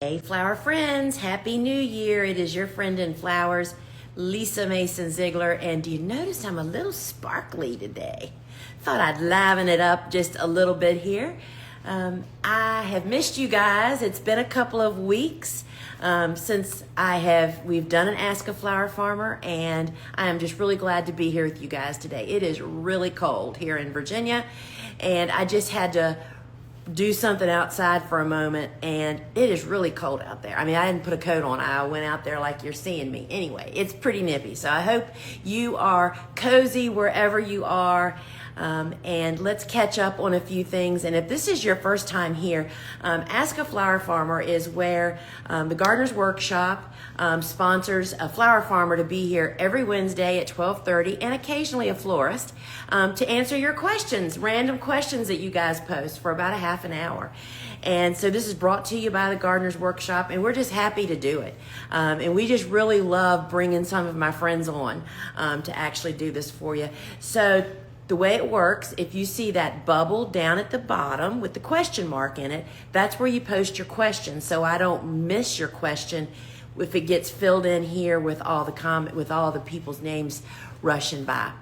Hey flower friends, happy new year. It is your friend in flowers, Lisa Mason Ziegler, and do you notice I'm a little sparkly today? Thought I'd liven it up just a little bit here. I have missed you guys. It's been a couple of weeks since we've done an Ask a Flower Farmer, and I am just really glad to be here with you guys today. It is really cold here in Virginia, and I just had to do something outside for a moment, and it is really cold out there. I mean, I didn't put a coat on. I went out there like you're seeing me. Anyway, it's pretty nippy. So I hope you are cozy wherever you are. And let's catch up on a few things. And if this is your first time here, Ask a Flower Farmer is where the Gardener's Workshop sponsors a flower farmer to be here every Wednesday at 12:30, and occasionally a florist, to answer your questions, random questions that you guys post for about a half an hour. And so this is brought to you by the Gardener's Workshop, and we're just happy to do it. And we just really love bringing some of my friends on to actually do this for you. So the way it works, if you see that bubble down at the bottom with the question mark in it, that's where you post your question, so I don't miss your question if it gets filled in here with all the people's names rushing by.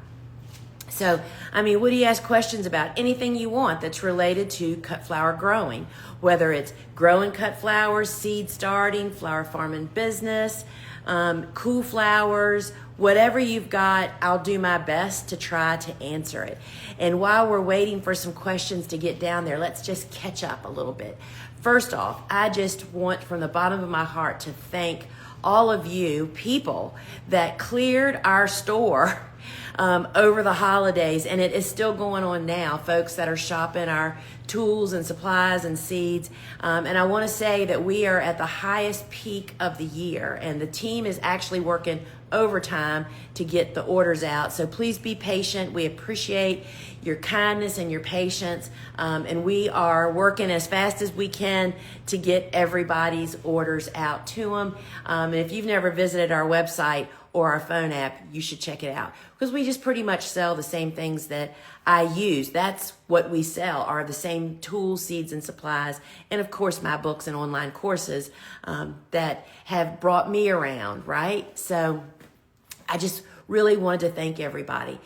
So, I mean, what do you ask questions about? Anything you want that's related to cut flower growing, whether it's growing cut flowers, seed starting, flower farming business, cool flowers, whatever you've got, I'll do my best to try to answer it. And while we're waiting for some questions to get down there, let's just catch up a little bit. First off, I just want from the bottom of my heart to thank all of you people that cleared our store over the holidays, and it is still going on now, folks that are shopping our tools and supplies and seeds. And I want to say that we are at the highest peak of the year, and the team is actually working overtime to get the orders out. So please be patient. We appreciate your kindness and your patience, and we are working as fast as we can to get everybody's orders out to them. And if you've never visited our website or our phone app, you should check it out, because we just pretty much sell the same things that I use. That's what we sell, are the same tools, seeds, and supplies, and of course my books and online courses that have brought me around, right? So I just really wanted to thank everybody.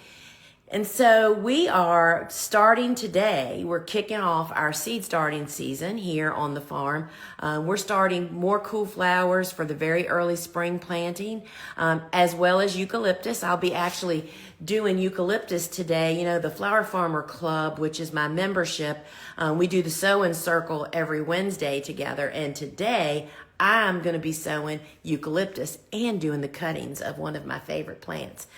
And so we are starting today. We're kicking off our seed starting season here on the farm. We're starting more cool flowers for the very early spring planting, as well as eucalyptus. I'll be actually doing eucalyptus today. You know, the Flower Farmer Club, which is my membership, we do the sew-in circle every Wednesday together. And today I'm going to be sowing eucalyptus and doing the cuttings of one of my favorite plants.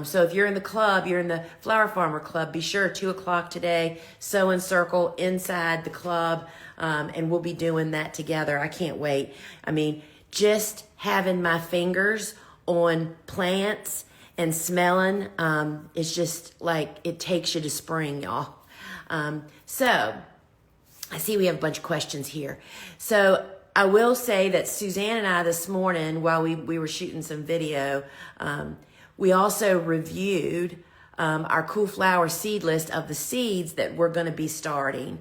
So if you're in the club, you're in the Flower Farmer Club, be sure 2 o'clock today, sew-in circle inside the club, and we'll be doing that together. I can't wait. I mean, just having my fingers on plants and smelling, it's just like it takes you to spring, y'all. So I see we have a bunch of questions here. So I will say that Suzanne and I this morning, while we were shooting some video, we also reviewed our cool flower seed list of the seeds that we're going to be starting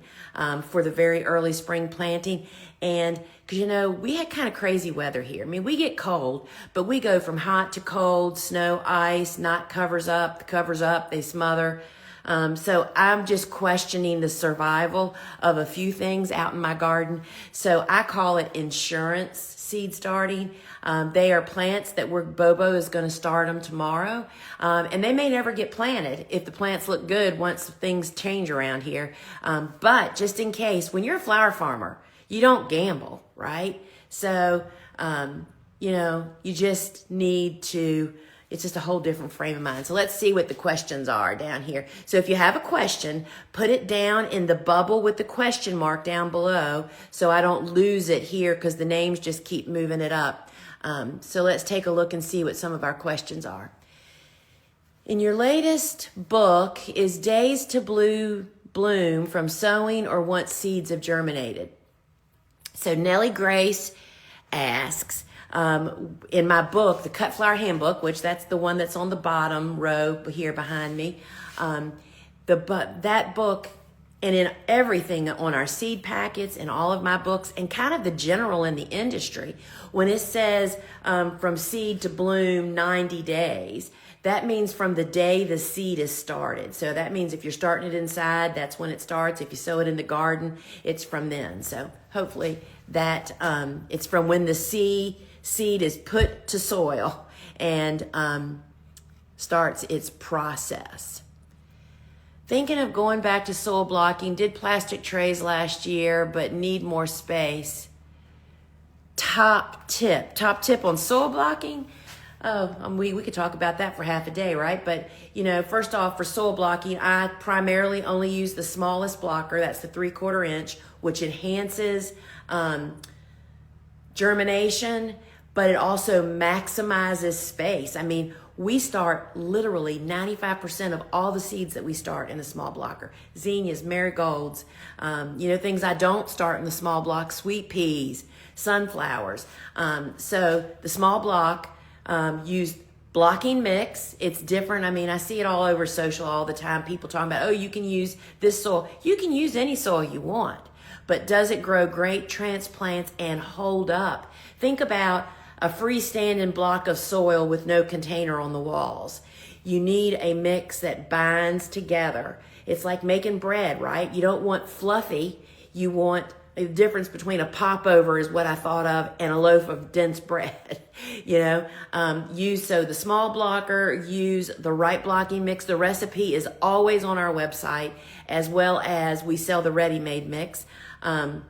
for the very early spring planting. And because, you know, we had kind of crazy weather here. I mean, we get cold, but we go from hot to cold, snow, ice, not covers up, they smother. So I'm just questioning the survival of a few things out in my garden. So I call it insurance seed starting. They are plants that Bobo is going to start them tomorrow. And they may never get planted if the plants look good once things change around here. But just in case, when you're a flower farmer, you don't gamble, right? So, you know, you just need to, it's just a whole different frame of mind. So let's see what the questions are down here. So if you have a question, put it down in the bubble with the question mark down below, so I don't lose it here because the names just keep moving it up. So let's take a look and see what some of our questions are. In your latest book, is Days to Bloom from sowing or once seeds have germinated? So Nellie Grace asks, in my book, the Cut Flower Handbook, which that's the one that's on the bottom row here behind me, that book And in everything on our seed packets and all of my books and kind of the general in the industry, when it says from seed to bloom 90 days, that means from the day the seed is started. So that means if you're starting it inside, that's when it starts. If you sow it in the garden, it's from then. So hopefully that it's from when the seed is put to soil and starts its process. Thinking of going back to soil blocking, did plastic trays last year, but need more space. Top tip on soil blocking. We could talk about that for half a day, right? But, first off, for soil blocking, I primarily only use the smallest blocker. That's the 3/4 inch, which enhances germination, but it also maximizes space. I mean, we start literally 95% of all the seeds that we start in the small blocker. Zinnias, marigolds, things I don't start in the small block, sweet peas, sunflowers. So the small block, use blocking mix. It's different. I mean, I see it all over social all the time. People talking about, you can use this soil. You can use any soil you want, but does it grow great transplants and hold up? Think about a freestanding block of soil with no container on the walls. You need a mix that binds together. It's like making bread, right? You don't want fluffy. You want the difference between a popover is what I thought of and a loaf of dense bread. So the small blocker, use the right blocking mix. The recipe is always on our website, as well as we sell the ready-made mix. And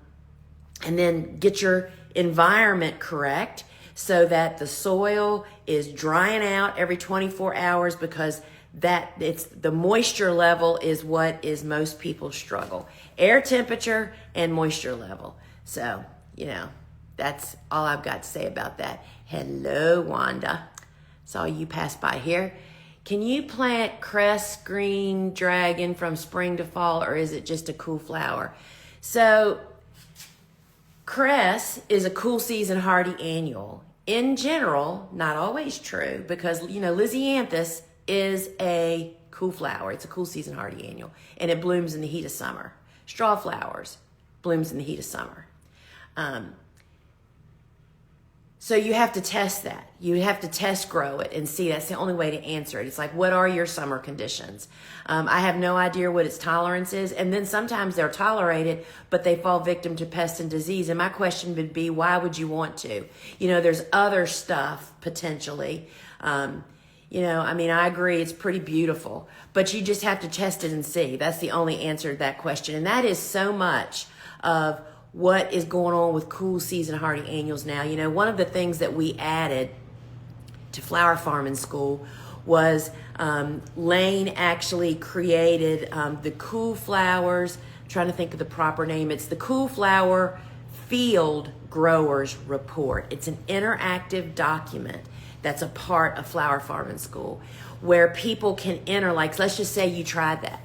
then get your environment correct, so that the soil is drying out every 24 hours, because it's the moisture level is what is most people's struggle. Air temperature and moisture level. So, that's all I've got to say about that. Hello, Wanda. Saw you pass by here. Can you plant cress green dragon from spring to fall, or is it just a cool flower? So, cress is a cool season hardy annual. In general, not always true, because, Lysianthus is a cool flower. It's a cool season hardy annual, and it blooms in the heat of summer. Straw flowers blooms in the heat of summer. So you have to test that. You have to test grow it and see. That's the only way to answer it. It's like, what are your summer conditions? I have no idea what its tolerance is. And then sometimes they're tolerated, but they fall victim to pest and disease. And my question would be, why would you want to? There's other stuff potentially. I agree, it's pretty beautiful, but you just have to test it and see. That's the only answer to that question. And that is so much of what is going on with cool season hardy annuals now. One of the things that we added to flower farming school was Lane actually created the Cool Flowers. I'm trying to think of the proper name. It's the Cool Flower Field Growers Report. It's an interactive document that's a part of flower farming school, where people can enter, like, let's just say you tried that.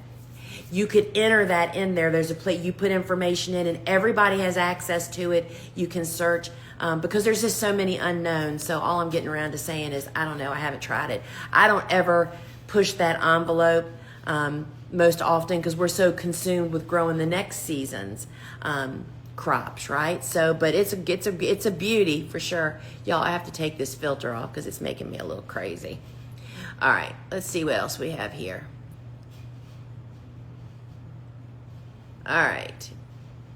You could enter that in there. There's a place you put information in, and everybody has access to it. You can search because there's just so many unknowns. So all I'm getting around to saying is, I don't know. I haven't tried it. I don't ever push that envelope most often, because we're so consumed with growing the next season's crops, right? So, but it's a beauty for sure. Y'all, I have to take this filter off because it's making me a little crazy. All right, let's see what else we have here. All right,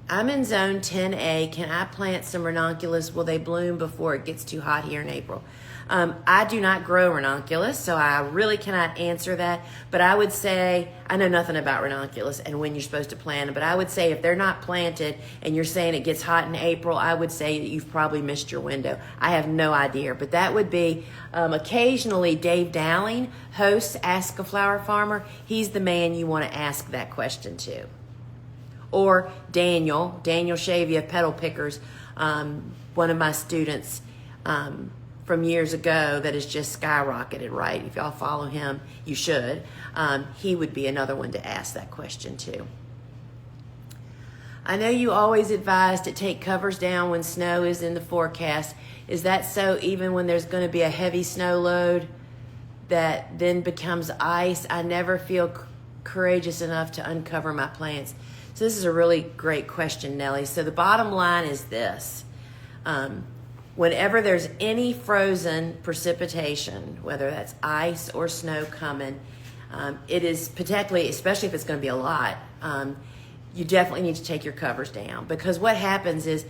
I'm in zone 10A. Can I plant some ranunculus? Will they bloom before it gets too hot here in April? I do not grow ranunculus, so I really cannot answer that. But I would say, I know nothing about ranunculus and when you're supposed to plant them, but I would say if they're not planted and you're saying it gets hot in April, I would say that you've probably missed your window. I have no idea, but that would be occasionally Dave Dowling hosts Ask a Flower Farmer. He's the man you want to ask that question to. Or Daniel Shavia of Petal Pickers, one of my students from years ago that has just skyrocketed, right? If y'all follow him, you should. He would be another one to ask that question too. I know you always advise to take covers down when snow is in the forecast. Is that so even when there's going to be a heavy snow load that then becomes ice? I never feel courageous enough to uncover my plants. So this is a really great question, Nellie. So the bottom line is this. Whenever there's any frozen precipitation, whether that's ice or snow coming, it is particularly, especially if it's going to be a lot, you definitely need to take your covers down, because what happens is,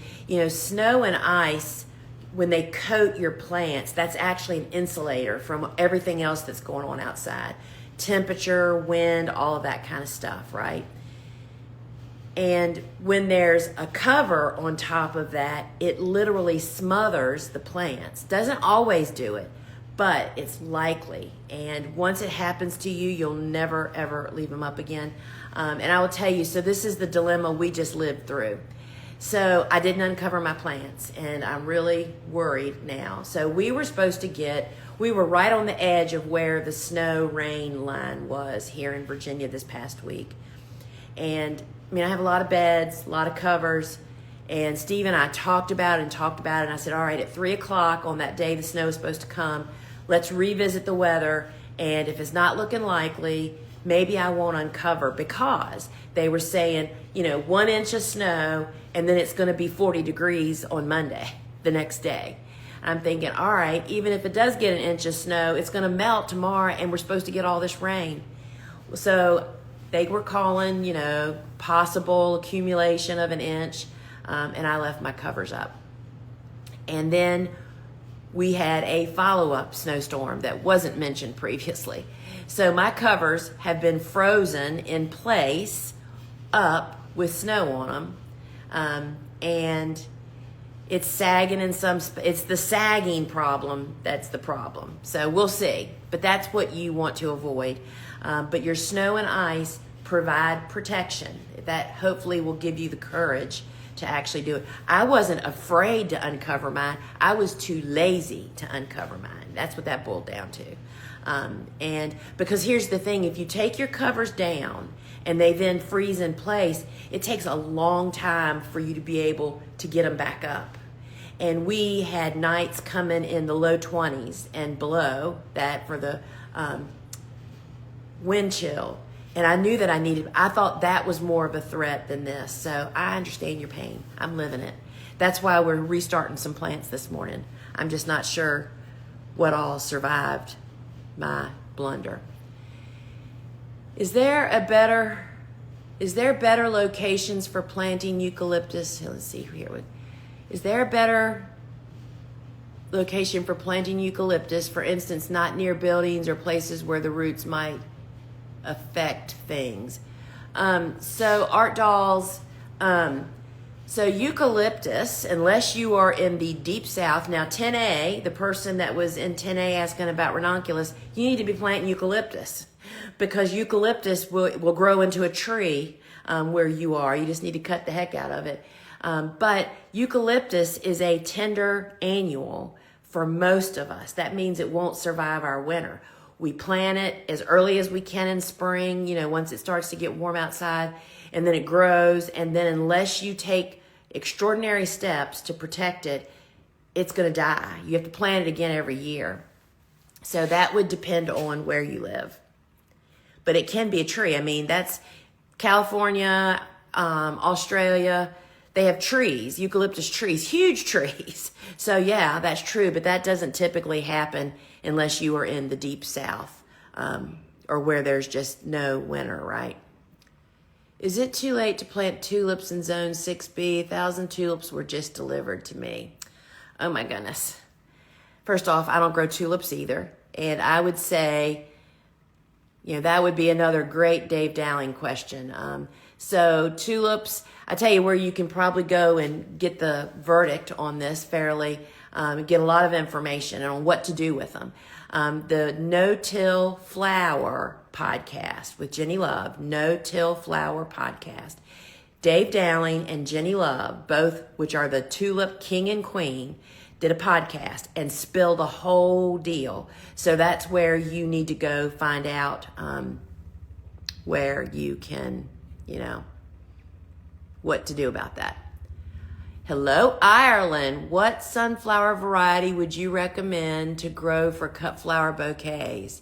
snow and ice, when they coat your plants, that's actually an insulator from everything else that's going on outside. Temperature, wind, all of that kind of stuff, right? And when there's a cover on top of that, it literally smothers the plants. Doesn't always do it, but it's likely. And once it happens to you, you'll never, ever leave them up again. And I will tell you, so this is the dilemma we just lived through. So I didn't uncover my plants, and I'm really worried now. So we were right on the edge of where the snow rain line was here in Virginia this past week. And I have a lot of beds, a lot of covers, and Steve and I talked about it, and I said, all right, at 3 o'clock on that day the snow is supposed to come, let's revisit the weather, and if it's not looking likely, maybe I won't uncover, because they were saying, 1 inch of snow, and then it's going to be 40 degrees on Monday, the next day. I'm thinking, all right, even if it does get an inch of snow, it's going to melt tomorrow, and we're supposed to get all this rain. So they were calling, possible accumulation of an inch, and I left my covers up. And then we had a follow-up snowstorm that wasn't mentioned previously. So my covers have been frozen in place up with snow on them, and it's sagging in it's the sagging problem that's the problem. So we'll see, but that's what you want to avoid. But your snow and ice provide protection. That hopefully will give you the courage to actually do it. I wasn't afraid to uncover mine. I was too lazy to uncover mine. That's what that boiled down to. And because here's the thing, if you take your covers down and they then freeze in place, it takes a long time for you to be able to get them back up. And we had nights coming in the low 20s and below that for the wind chill. And I knew that I thought that was more of a threat than this. So I understand your pain. I'm living it. That's why we're restarting some plants this morning. I'm just not sure what all survived my blunder. Is there better locations for planting eucalyptus? Let's see here. Is there a better location for planting eucalyptus, for instance, not near buildings or places where the roots might affect things? So Art Dolls, so eucalyptus, unless you are in the deep south, now 10A, the person that was in 10A asking about ranunculus, you need to be planting eucalyptus, because eucalyptus will grow into a tree where you are. You just need to cut the heck out of it. But eucalyptus is a tender annual for most of us. That means it won't survive our winter. We plant it as early as we can in spring, once it starts to get warm outside, and then it grows. And then unless you take extraordinary steps to protect it, it's going to die. You have to plant it again every year. So that would depend on where you live. But it can be a tree. That's California, Australia. They have trees, eucalyptus trees, huge trees. So yeah, that's true, but that doesn't typically happen unless you are in the deep south, or where there's just no winter, right? Is it too late to plant tulips in zone 6B? 1,000 tulips were just delivered to me. Oh my goodness. First off, I don't grow tulips either. And I would say, that would be another great Dave Dowling question. So tulips, I tell you where you can probably go and get the verdict on this fairly, get a lot of information on what to do with them. The No-Till Flower podcast with Jenny Love, No-Till Flower podcast. Dave Dowling and Jenny Love, both which are the Tulip King and Queen, did a podcast and spilled the whole deal. So that's where you need to go find out where you can, what to do about that. Hello, Ireland. What sunflower variety would you recommend to grow for cut flower bouquets?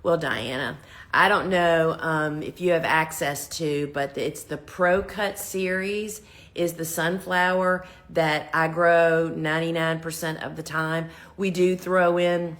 Well, Diana, I don't know if you have access to, but it's the Pro Cut series is the sunflower that I grow 99% of the time. We do throw in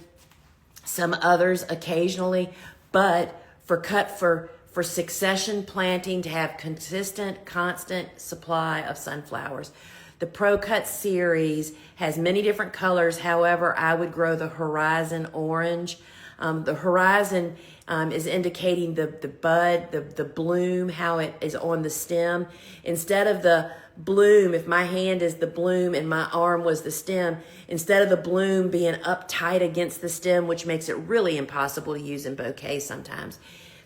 some others occasionally, but for succession planting, to have consistent, constant supply of sunflowers, the Pro Cut series has many different colors. However, I would grow the Horizon orange. The horizon is indicating the bud, the bloom, how it is on the stem. Instead of the bloom, if my hand is the bloom and my arm was the stem, instead of the bloom being up tight against the stem, which makes it really impossible to use in bouquets sometimes,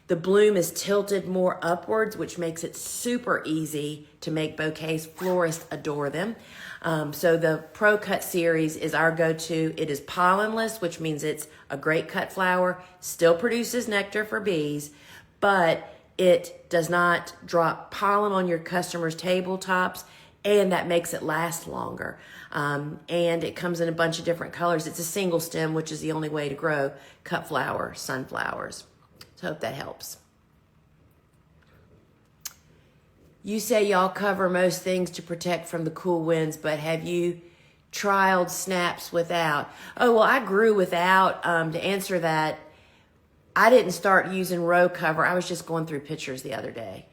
the bloom is tilted more upwards, which makes it super easy to make bouquets. Florists adore them. So the Pro Cut series is our go-to. It is pollenless, which means it's a great cut flower, still produces nectar for bees, but it does not drop pollen on your customers' tabletops, and that makes it last longer. And it comes in a bunch of different colors. It's a single stem, which is the only way to grow cut flower sunflowers. So I hope that helps. You say y'all cover most things to protect from the cool winds, but have you trialed snaps without? Oh, well, I grew without. To answer that, I didn't start using row cover. I was just going through pictures the other day.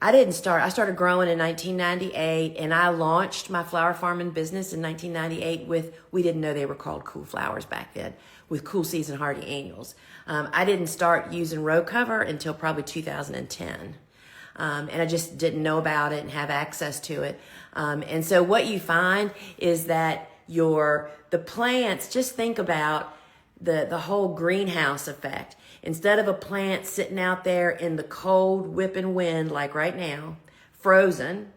I started growing in 1998, and I launched my flower farming business in 1998 we didn't know they were called cool flowers back then, with cool season hardy annuals. I didn't start using row cover until probably 2010. And I just didn't know about it and have access to it. And so what you find is that the plants, just think about the whole greenhouse effect. Instead of a plant sitting out there in the cold whipping wind like right now, frozen,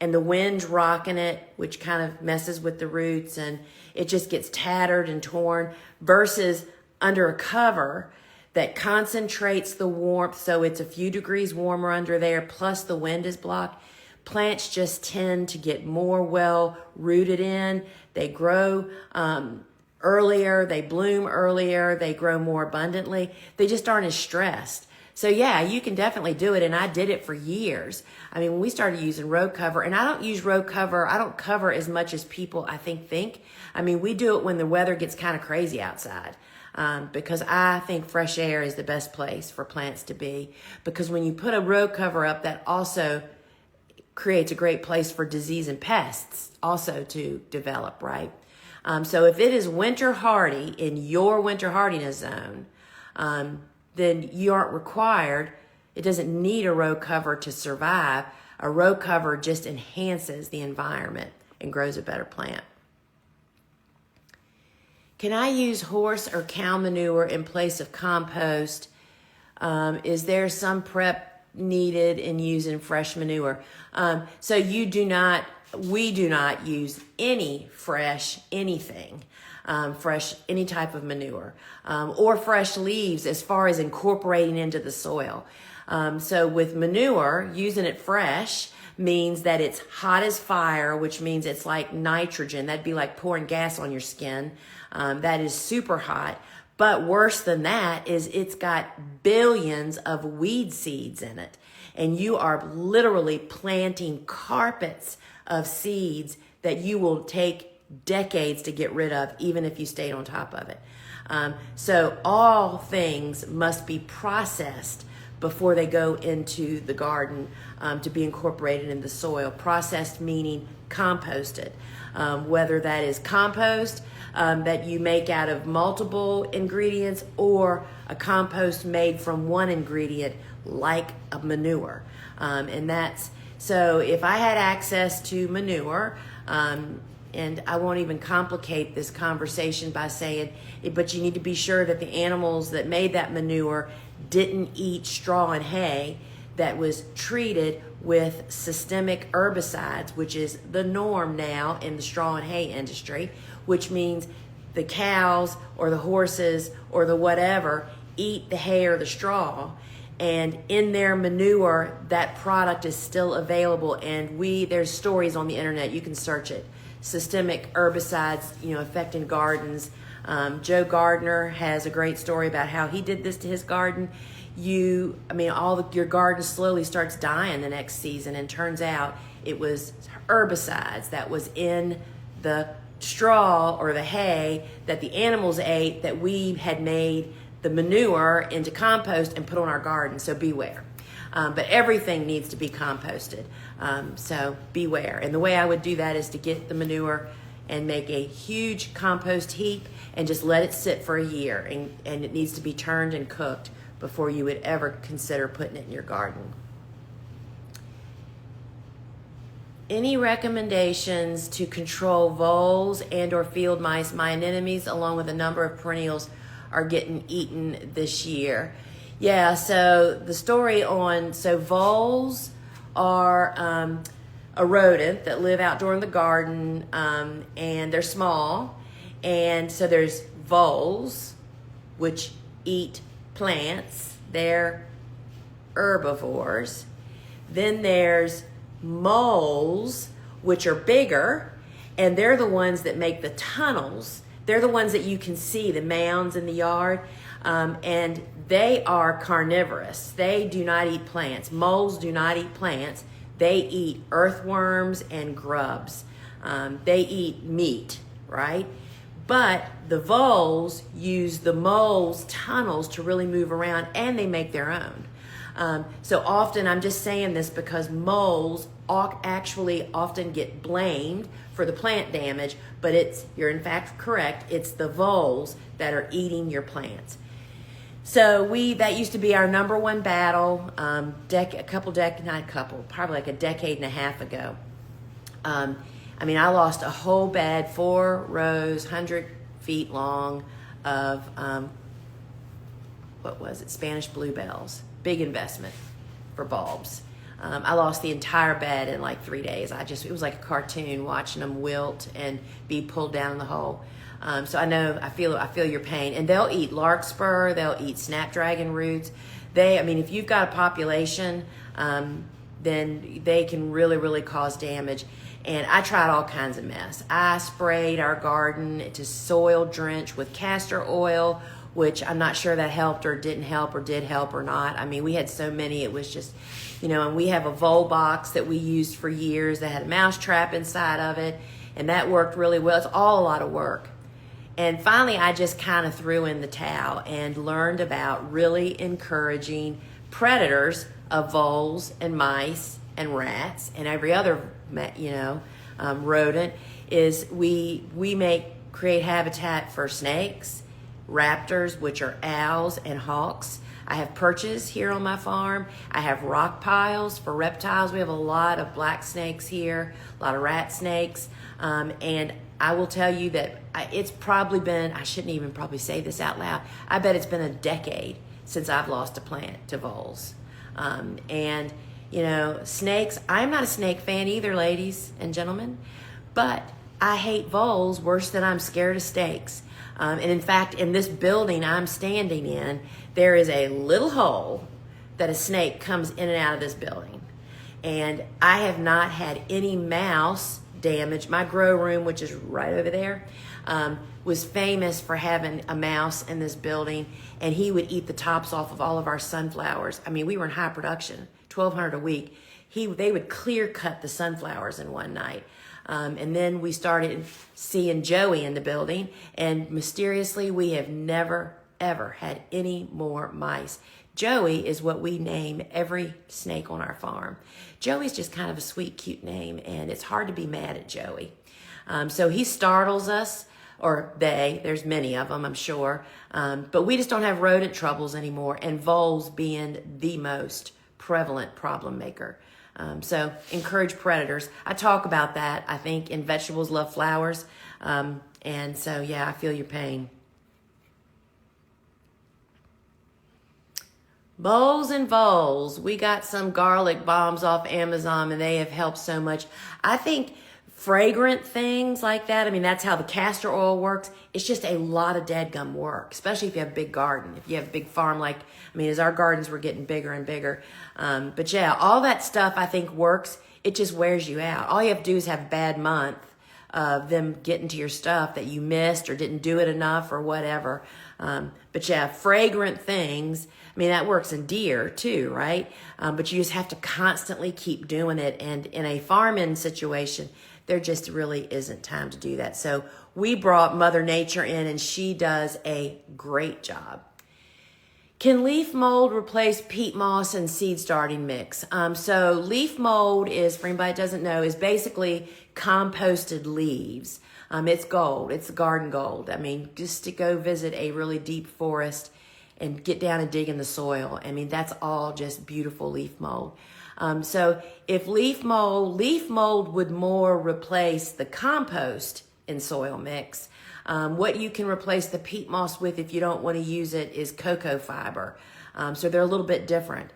and the wind's rocking it, which kind of messes with the roots and it just gets tattered and torn, versus under a cover that concentrates the warmth, so it's a few degrees warmer under there, plus the wind is blocked. Plants just tend to get more well rooted in. They grow earlier, they bloom earlier, they grow more abundantly. They just aren't as stressed. So yeah, you can definitely do it, and I did it for years. I mean, when we started using row cover, and I don't use row cover, I don't cover as much as people I think. I mean, we do it when the weather gets kind of crazy outside. Because I think fresh air is the best place for plants to be. Because when you put a row cover up, that also creates a great place for disease and pests also to develop, right? So if it is winter hardy in your winter hardiness zone, then you aren't required. It doesn't need a row cover to survive. A row cover just enhances the environment and grows a better plant. Can I use horse or cow manure in place of compost? Is there some prep needed in using fresh manure? So we do not use any fresh anything, fresh any type of manure, or fresh leaves as far as incorporating into the soil. So with manure, using it fresh means that it's hot as fire, which means it's like nitrogen. That'd be like pouring gas on your skin. That is super hot. But worse than that is it's got billions of weed seeds in it. And you are literally planting carpets of seeds that you will take decades to get rid of, even if you stayed on top of it. So all things must be processed before they go into the garden to be incorporated in the soil. Processed meaning composted. Whether that is compost that you make out of multiple ingredients, or a compost made from one ingredient like a manure. And that's, so if I had access to manure, and I won't even complicate this conversation by saying, but you need to be sure that the animals that made that manure didn't eat straw and hay that was treated with systemic herbicides, which is the norm now in the straw and hay industry, which means the cows or the horses or the whatever eat the hay or the straw, and in their manure that product is still available. And there's stories on the internet, you can search it, systemic herbicides, affecting gardens. Joe Gardner has a great story about how he did this to his garden. Your garden slowly starts dying the next season, and turns out it was herbicides that was in the straw or the hay that the animals ate, that we had made the manure into compost and put on our garden. So beware. But everything needs to be composted. So beware. And the way I would do that is to get the manure and make a huge compost heap and just let it sit for a year. And it needs to be turned and cooked before you would ever consider putting it in your garden. Any recommendations to control voles and or field mice? My anemones, along with a number of perennials, are getting eaten this year. Yeah, so the story voles are a rodent that live outdoor in the garden, and they're small. And so there's voles, which eat plants. They're herbivores. Then there's moles, which are bigger, and they're the ones that make the tunnels. They're the ones that you can see, the mounds in the yard, and they are carnivorous. They do not eat plants. Moles do not eat plants. They eat earthworms and grubs. They eat meat, right? But the voles use the moles' tunnels to really move around, and they make their own. So often, I'm just saying this because moles actually often get blamed for the plant damage, but you're in fact correct, it's the voles that are eating your plants. So that used to be our number one battle, probably like a decade and a half ago. I lost a whole bed, 4 rows, 100 feet long of, Spanish bluebells. Big investment for bulbs. I lost the entire bed in like 3 days. It was like a cartoon watching them wilt and be pulled down in the hole. So I feel your pain. And they'll eat larkspur, they'll eat snapdragon roots. If you've got a population, then they can really, really cause damage. And I tried all kinds of mess. I sprayed our garden to soil drench with castor oil, which I'm not sure that helped or didn't help or did help or not. We had so many, it was just, and we have a vole box that we used for years that had a mouse trap inside of it, and that worked really well. It's all a lot of work. And finally, I just kind of threw in the towel and learned about really encouraging predators of voles and mice and rats and every other, rodent, is we create habitat for snakes, raptors, which are owls and hawks. I have perches here on my farm. I have rock piles for reptiles. We have a lot of black snakes here, a lot of rat snakes. And I will tell you that it's probably been, I shouldn't even probably say this out loud, I bet it's been a decade since I've lost a plant to voles. Snakes, I'm not a snake fan either, ladies and gentlemen, but I hate voles worse than I'm scared of snakes. And in fact, in this building I'm standing in, there is a little hole that a snake comes in and out of this building. And I have not had any mouse damage. My grow room, which is right over there, was famous for having a mouse in this building, and he would eat the tops off of all of our sunflowers. We were in high production, 1,200 a week. They would clear cut the sunflowers in one night. And then we started seeing Joey in the building, and mysteriously we have never, ever had any more mice. Joey is what we name every snake on our farm. Joey's just kind of a sweet, cute name, and it's hard to be mad at Joey. So he startles us, or there's many of them, I'm sure. But we just don't have rodent troubles anymore, and voles being the most prevalent problem maker. So encourage predators. I talk about that, I think, in Vegetables Love Flowers. And so, yeah, I feel your pain. Bowls and voles. We got some garlic bombs off Amazon, and they have helped so much. I think fragrant things like that, that's how the castor oil works. It's just a lot of dadgum work, especially if you have a big garden. If you have a big farm, as our gardens were getting bigger and bigger. But yeah, all that stuff I think works. It just wears you out. All you have to do is have a bad month of them getting to your stuff that you missed or didn't do it enough or whatever. But yeah, fragrant things, I mean, that works in deer too, right? But you just have to constantly keep doing it. And in a farming situation, there just really isn't time to do that. So we brought Mother Nature in, and she does a great job. Can leaf mold replace peat moss and seed starting mix? So leaf mold is, for anybody that doesn't know, is basically composted leaves. It's gold. It's garden gold. I mean, just to go visit a really deep forest and get down and dig in the soil. I mean, that's all just beautiful leaf mold. So if leaf mold would more replace the compost in soil mix. What you can replace the peat moss with if you don't want to use it is cocoa fiber. So they're a little bit different.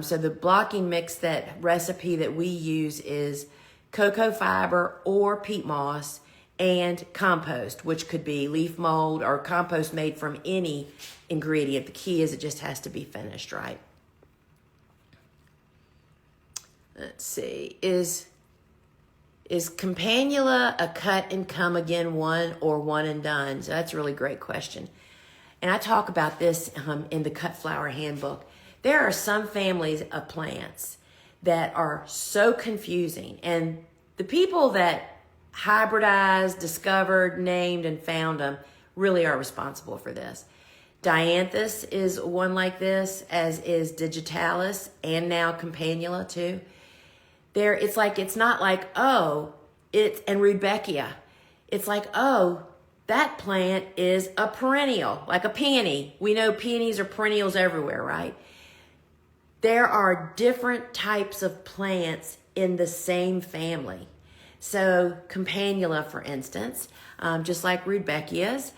So the blocking mix, that recipe that we use, is cocoa fiber or peat moss and compost, which could be leaf mold or compost made from any ingredient. The key is it just has to be finished right. Let's see, is campanula a cut and come again one or one and done? So that's a really great question. And I talk about this in the Cut Flower Handbook. There are some families of plants that are so confusing. And the people that hybridized, discovered, named, and found them really are responsible for this. Dianthus is one like this, as is digitalis, and now campanula too. It's not like, and Rudbeckia. It's like, oh, that plant is a perennial, like a peony. We know peonies are perennials everywhere, right? There are different types of plants in the same family. So campanula, for instance, just like Rudbeckias,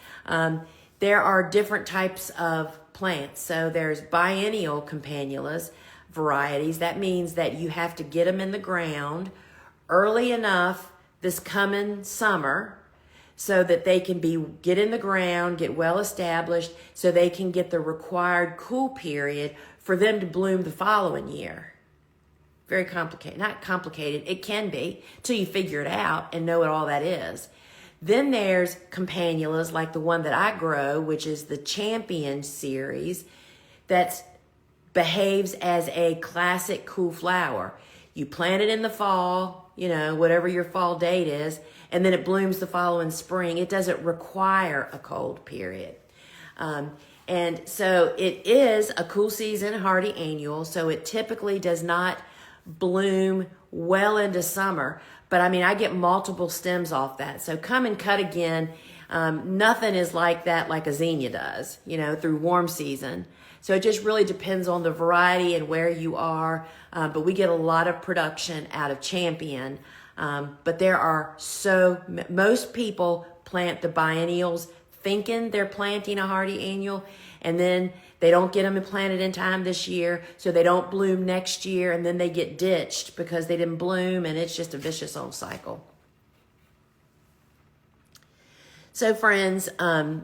there are different types of plants. So there's biennial campanulas, varieties. That means that you have to get them in the ground early enough this coming summer so that they can get in the ground, get well established, so they can get the required cool period for them to bloom the following year. Very complicated. Not complicated. It can be till you figure it out and know what all that is. Then there's campanulas like the one that I grow, which is the Champion series, that behaves as a classic cool flower. You plant it in the fall, whatever your fall date is, and then it blooms the following spring. It doesn't require a cold period. And so it is a cool season hardy annual, so it typically does not bloom well into summer. But I get multiple stems off that. So come and cut again. Nothing is like that like a zinnia does, through warm season. So it just really depends on the variety and where you are. But we get a lot of production out of Champion. But there are most people plant the biennials thinking they're planting a hardy annual, and then they don't get them planted in time this year, so they don't bloom next year, and then they get ditched because they didn't bloom, and it's just a vicious old cycle. So friends, I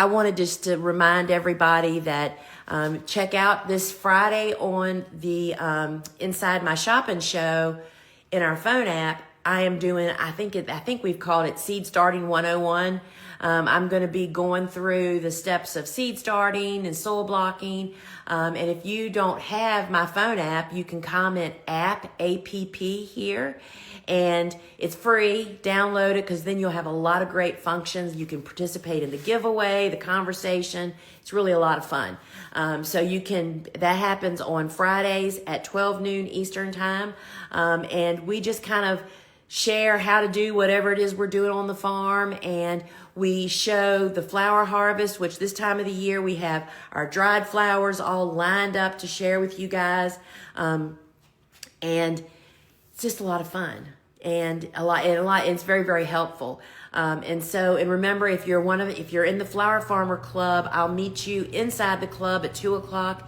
wanted just to remind everybody that check out this Friday on the Inside My Shopping show in our phone app. I am doing, I think we've called it Seed Starting 101. I'm going to be going through the steps of seed starting and soil blocking. And if you don't have my phone app, you can comment app here. And it's free. Download it, because then you'll have a lot of great functions. You can participate in the giveaway, the conversation. It's really a lot of fun. So that happens on Fridays at 12 noon Eastern time. And we just kind of share how to do whatever it is we're doing on the farm, and we show the flower harvest, which this time of the year we have our dried flowers all lined up to share with you guys, and it's just a lot of fun and it's very, very helpful. And remember, if you're in the Flower Farmer Club, I'll meet you inside the club at 2:00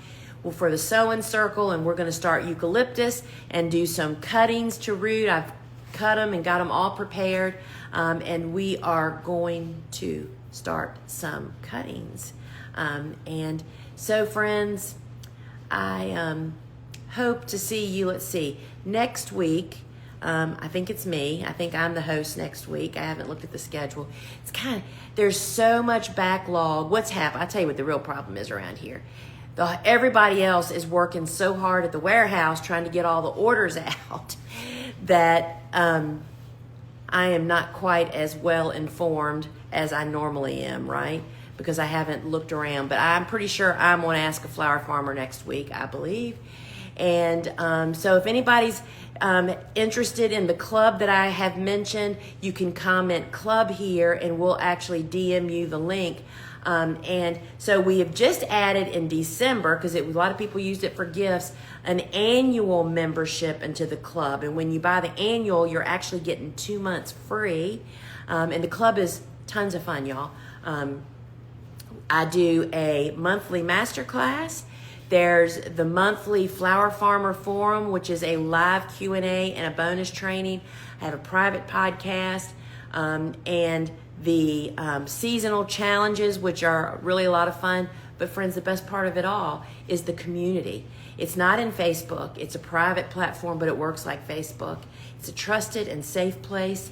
for the sewing circle, and we're going to start eucalyptus and do some cuttings to root. I've cut them and got them all prepared, and we are going to start some cuttings. And so friends, I hope to see you, next week. I think it's me. I think I'm the host next week. I haven't looked at the schedule. It's there's so much backlog. What's happened? I'll tell you what the real problem is around here. Everybody else is working so hard at the warehouse trying to get all the orders out that I am not quite as well informed as I normally am, right? Because I haven't looked around. But I'm pretty sure I'm going to Ask a Flower Farmer next week, I believe. And so if anybody's interested in the club that I have mentioned, you can comment club here and we'll actually DM you the link. And so we have just added in December, because a lot of people used it for gifts, an annual membership into the club. And when you buy the annual, you're actually getting 2 months free. And the club is tons of fun, y'all. I do a monthly masterclass. There's the monthly Flower Farmer Forum, which is a live Q&A and a bonus training. I have a private podcast, and the seasonal challenges, which are really a lot of fun. But friends, the best part of it all is the community. It's not in Facebook. It's a private platform, but it works like Facebook. It's a trusted and safe place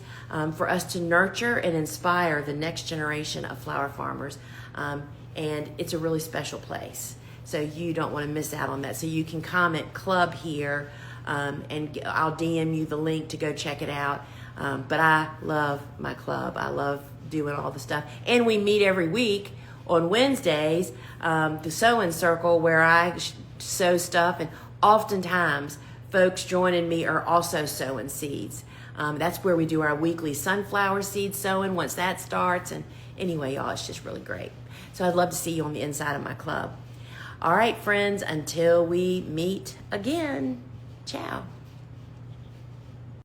for us to nurture and inspire the next generation of flower farmers. And it's a really special place. So you don't want to miss out on that. So you can comment club here, and I'll DM you the link to go check it out. But I love my club. I love doing all the stuff. And we meet every week on Wednesdays, the sewing circle, where I sow stuff. And oftentimes folks joining me are also sowing seeds. That's where we do our weekly sunflower seed sowing once that starts. And anyway, y'all, it's just really great. So I'd love to see you on the inside of my club. All right, friends, until we meet again, ciao.